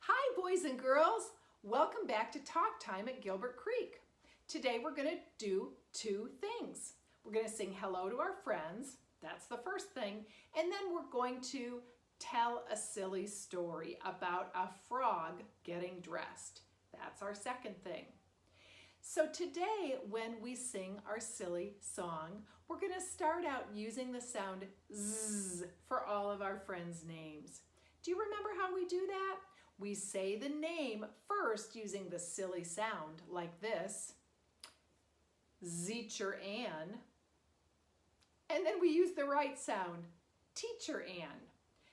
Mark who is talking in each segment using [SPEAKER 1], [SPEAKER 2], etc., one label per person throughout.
[SPEAKER 1] Hi, boys and girls. Welcome back to Talk Time at Gilbert Creek. Today we're going to do two things. We're going to sing hello to our friends. That's the first thing. And then we're going to tell a silly story about a frog getting dressed. That's our second thing. So today, when we sing our silly song, we're going to start out using the sound Z for all of our friends' names. Do you remember how we do that? We say the name first using the silly sound like this, Teacher Anne, and then we use the right sound, Teacher Anne.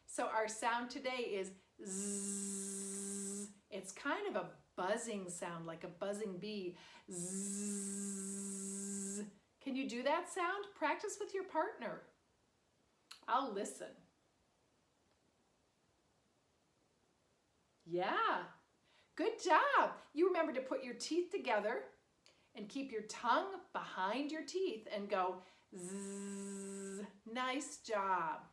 [SPEAKER 1] So our sound today is Z. It's kind of a buzzing sound, like a buzzing bee. Z. Can you do that sound? Practice with your partner. I'll listen. Yeah, good job. You remember to put your teeth together and keep your tongue behind your teeth and go zzz. Nice job.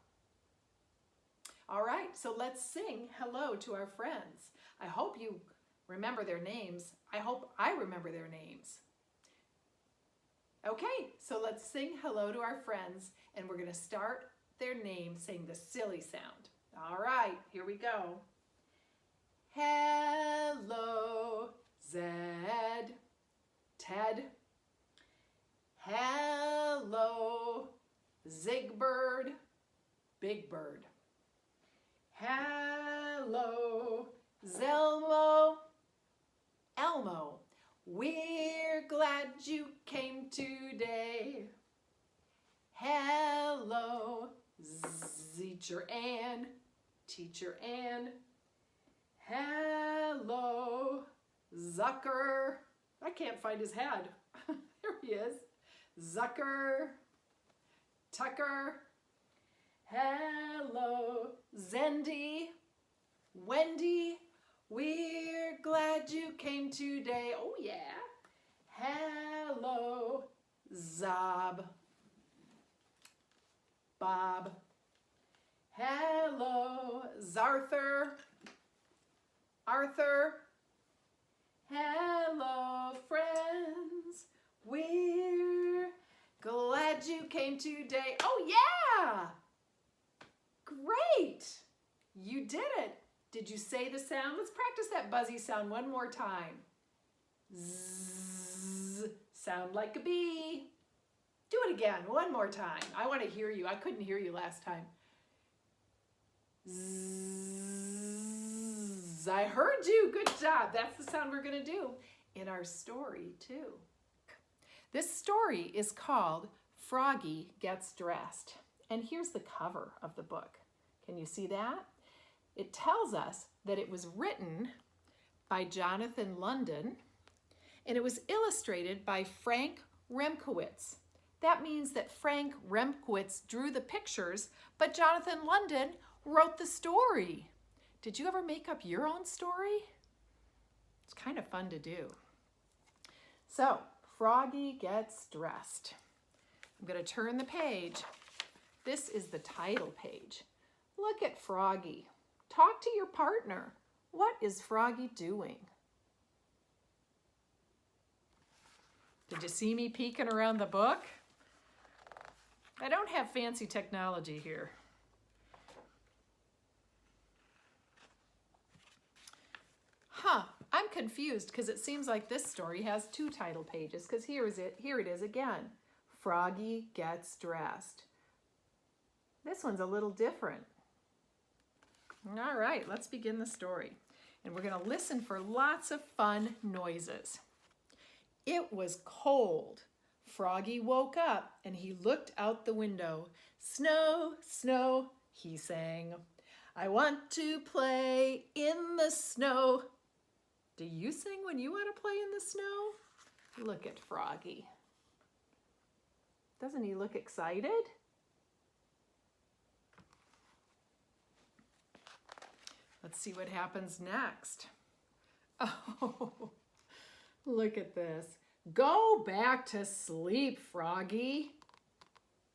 [SPEAKER 1] All right, so let's sing hello to our friends. I hope you remember their names. I hope I remember their names. Okay, so let's sing hello to our friends, and we're going to start their names saying the silly sound. All right, here we go. Hello, Zed, Ted. Hello, Zigbird, Big Bird. Hello, Zelmo, Elmo. We're glad you came today. Hello, Teacher Anne, Teacher Anne. Hello, Zucker. I can't find his head. There he is. Zucker, Tucker. Hello, Zendy, Wendy. We're glad you came today. Oh yeah. Hello, Zob, Bob. Hello, Zarther, Arthur. Hello, friends. We're glad you came today. Oh yeah. Great. You did it. Did you say the sound? Let's practice that buzzy sound one more time. Zzz. Sound like a bee. Do it again, one more time. I want to hear you. I couldn't hear you last time. Zzz. I heard you. Good job. That's the sound we're going to do in our story too. This story is called Froggy Gets Dressed. And here's the cover of the book. Can you see that? It tells us that it was written by Jonathan London, and it was illustrated by Frank Remkowitz. That means that Frank Remkowitz drew the pictures, but Jonathan London wrote the story. Did you ever make up your own story? It's kind of fun to do. So, Froggy Gets Dressed. I'm going to turn the page. This is the title page. Look at Froggy. Talk to your partner. What is Froggy doing? Did you see me peeking around the book? I don't have fancy technology here. I'm confused because it seems like this story has two title pages, because here it is again. Froggy Gets Dressed. This one's a little different. All right, let's begin the story. And we're going to listen for lots of fun noises. It was cold. Froggy woke up and he looked out the window. Snow, snow, he sang. I want to play in the snow. Do you sing when you want to play in the snow? Look at Froggy. Doesn't he look excited? Let's see what happens next. Oh, look at this. Go back to sleep, Froggy,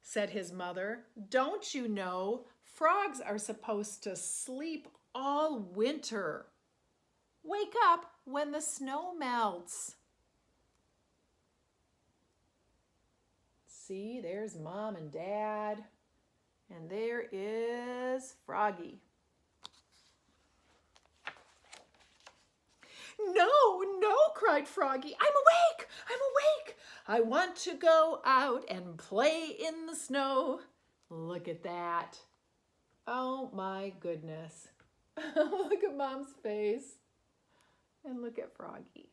[SPEAKER 1] said his mother. Don't you know frogs are supposed to sleep all winter? Wake up when the snow melts. See, there's Mom and Dad. And there is Froggy. No, no, cried Froggy. I'm awake, I'm awake. I want to go out and play in the snow. Look at that. Oh my goodness. Look at Mom's face. And look at Froggy.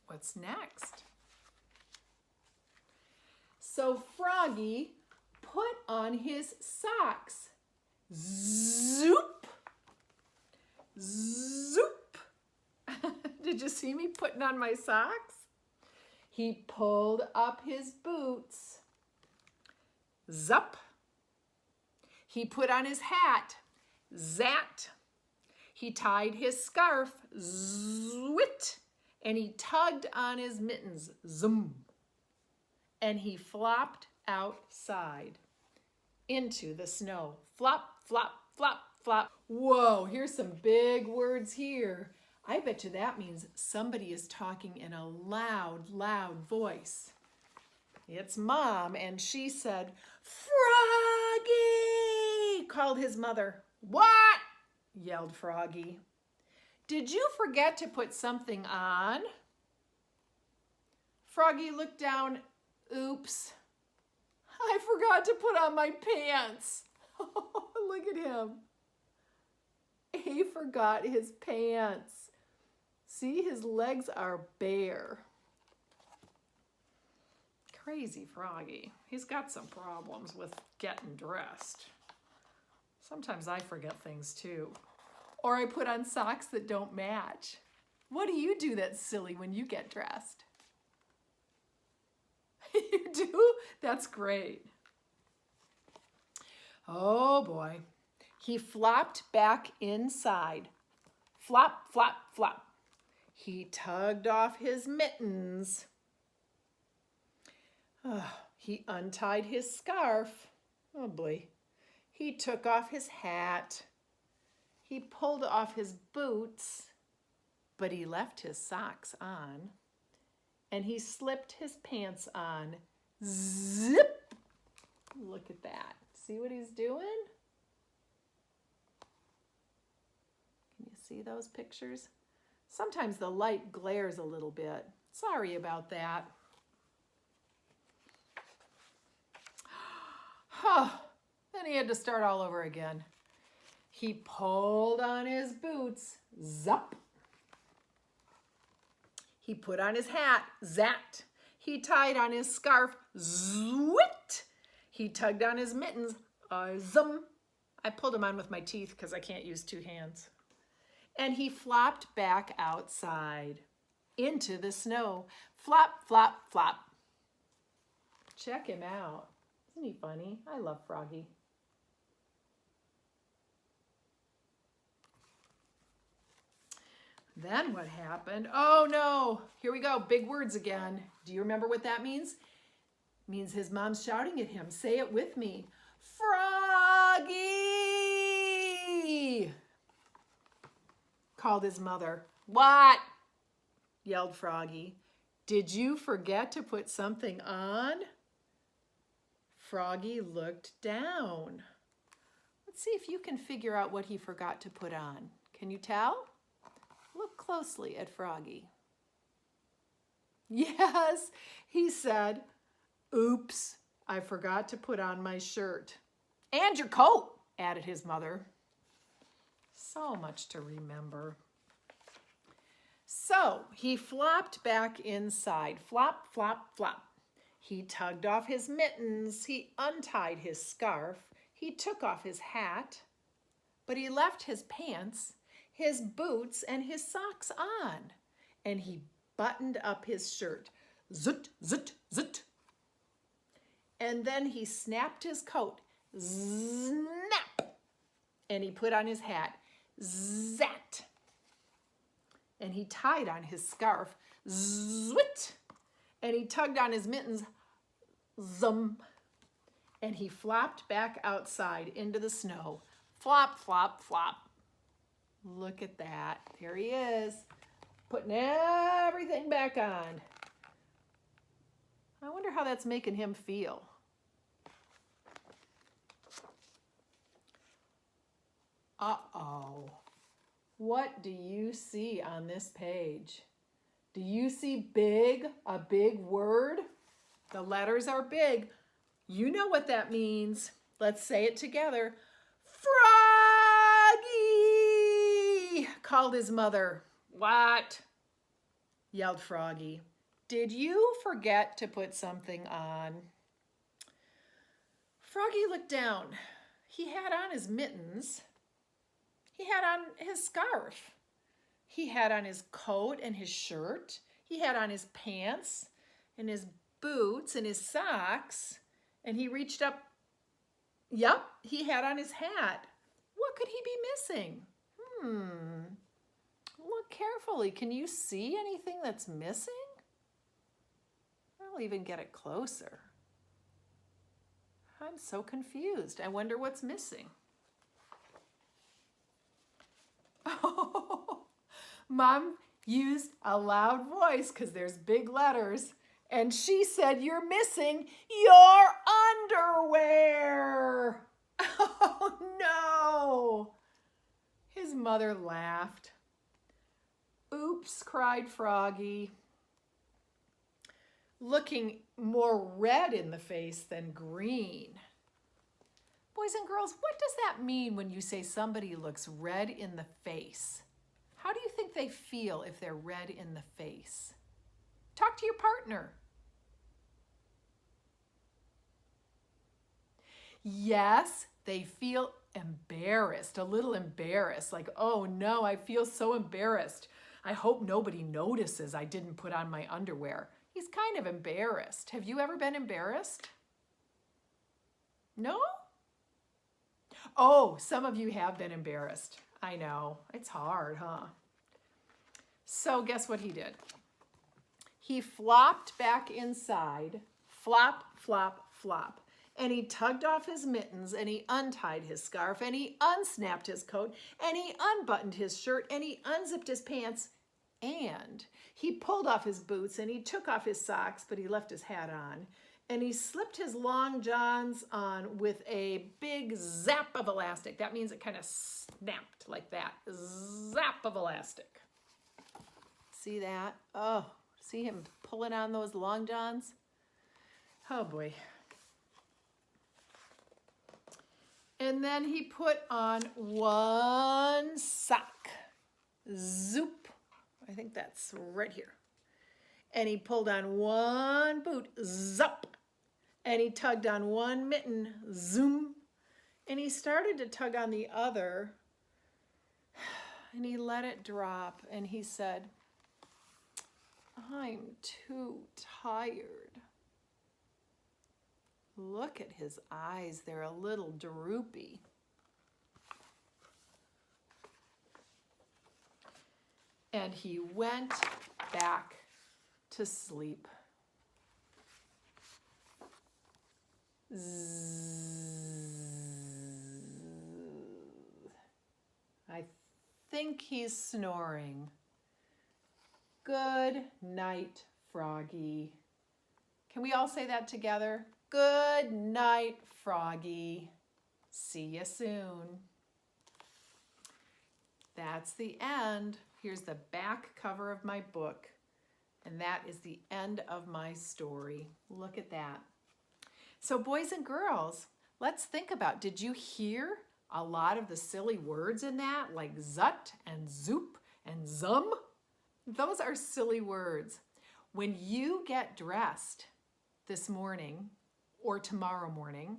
[SPEAKER 1] What's next? So Froggy put on his socks. Zoop. Zoop. Did you see me putting on my socks? He pulled up his boots. Zup. He put on his hat. Zat. He tied his scarf. Zwit. And he tugged on his mittens. Zoom. And he flopped outside into the snow. Flop, flop, flop, flop. Whoa, here's some big words here. I bet you that means somebody is talking in a loud, loud voice. It's Mom, and she said, Froggy, called his mother. What? Yelled Froggy. Did you forget to put something on? Froggy looked down. Oops, I forgot to put on my pants. Look at him. He forgot his pants. See, his legs are bare. Crazy Froggy. He's got some problems with getting dressed. Sometimes I forget things too. Or I put on socks that don't match. What do you do that's silly when you get dressed? You do? That's great. Oh boy. He flopped back inside. Flop, flop, flop. He tugged off his mittens. He untied his scarf. Oh boy. He took off his hat. He pulled off his boots, but he left his socks on. And he slipped his pants on. Zip! Look at that. See what he's doing? Can you see those pictures? Sometimes the light glares a little bit. Sorry about that. Then he had to start all over again. He pulled on his boots. Zup! He put on his hat, zat. He tied on his scarf, zwit. He tugged on his mittens, zum. I pulled them on with my teeth because I can't use two hands. And he flopped back outside into the snow. Flop, flop, flop. Check him out. Isn't he funny? I love Froggy. Then what happened? Oh no, here we go, big words again. Do you remember what that means? It means his mom's shouting at him. Say it with me. Froggy! Called his mother. What? Yelled Froggy. Did you forget to put something on? Froggy looked down. Let's see if you can figure out what he forgot to put on. Can you tell? Look closely at Froggy. Yes, he said, oops, I forgot to put on my shirt. And your coat, added his mother. So much to remember. So he flopped back inside. Flop, flop, flop. He tugged off his mittens. He untied his scarf. He took off his hat, but he left his pants, his boots, and his socks on. And he buttoned up his shirt. Zut, zut, zut. And then he snapped his coat. Snap. And he put on his hat. Zat. And he tied on his scarf. Zwit. And he tugged on his mittens. Zum. And he flopped back outside into the snow. Flop, flop, flop. Look at that. There he is, putting everything back on. I wonder how that's making him feel. Uh-oh. What do you see on this page? Do you see big, a big word? The letters are big. You know what that means. Let's say it together. Froggy! Called his mother. What? Yelled Froggy. Did you forget to put something on? Froggy looked down. He had on his mittens. He had on his scarf. He had on his coat and his shirt. He had on his pants and his boots and his socks. And he reached up. Yep, he had on his hat. What could he be missing? Look carefully. Can you see anything that's missing? I'll even get it closer. I'm so confused. I wonder what's missing. Oh, Mom used a loud voice because there's big letters. And she said, you're missing your underwear. Oh, no. His mother laughed. Oops, cried Froggy, looking more red in the face than green. Boys and girls, what does that mean when you say somebody looks red in the face? How do you think they feel if they're red in the face? Talk to your partner. Yes, they feel embarrassed, a little embarrassed, like, oh no, I feel so embarrassed. I hope nobody notices I didn't put on my underwear. He's kind of embarrassed. Have you ever been embarrassed? No? Oh, some of you have been embarrassed. I know, it's hard, huh? So guess what he did? He flopped back inside, flop, flop, flop. And he tugged off his mittens, and he untied his scarf, and he unsnapped his coat, and he unbuttoned his shirt, and he unzipped his pants, and he pulled off his boots, and he took off his socks, but he left his hat on, and he slipped his long johns on with a big zap of elastic. That means it kind of snapped like that. Zap of elastic. See that? Oh, see him pulling on those long johns? Oh boy. And then he put on one sock. Zoop. I think that's right here. And he pulled on one boot. Zup. And he tugged on one mitten. Zoom. And he started to tug on the other. And he let it drop. And he said, I'm too tired. Look at his eyes, they're a little droopy. And he went back to sleep. I think he's snoring. Good night, Froggy. Can we all say that together? Good night, Froggy. See you soon. That's the end. Here's the back cover of my book. And that is the end of my story. Look at that. So boys and girls, let's think about, did you hear a lot of the silly words in that? Like zut and zoop and zum? Those are silly words. When you get dressed this morning, or tomorrow morning,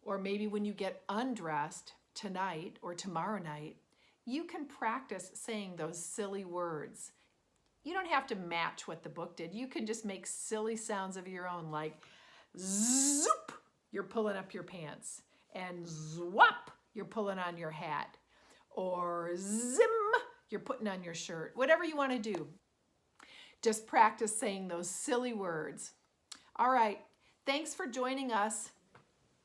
[SPEAKER 1] or maybe when you get undressed tonight or tomorrow night, you can practice saying those silly words. You don't have to match what the book did. You can just make silly sounds of your own, like zoop, you're pulling up your pants, and zwap, you're pulling on your hat, or zim, you're putting on your shirt. Whatever you want to do, just practice saying those silly words. All right. Thanks for joining us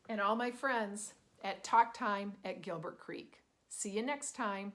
[SPEAKER 1] and all my friends at Talk Time at Gilbert Creek. See you next time.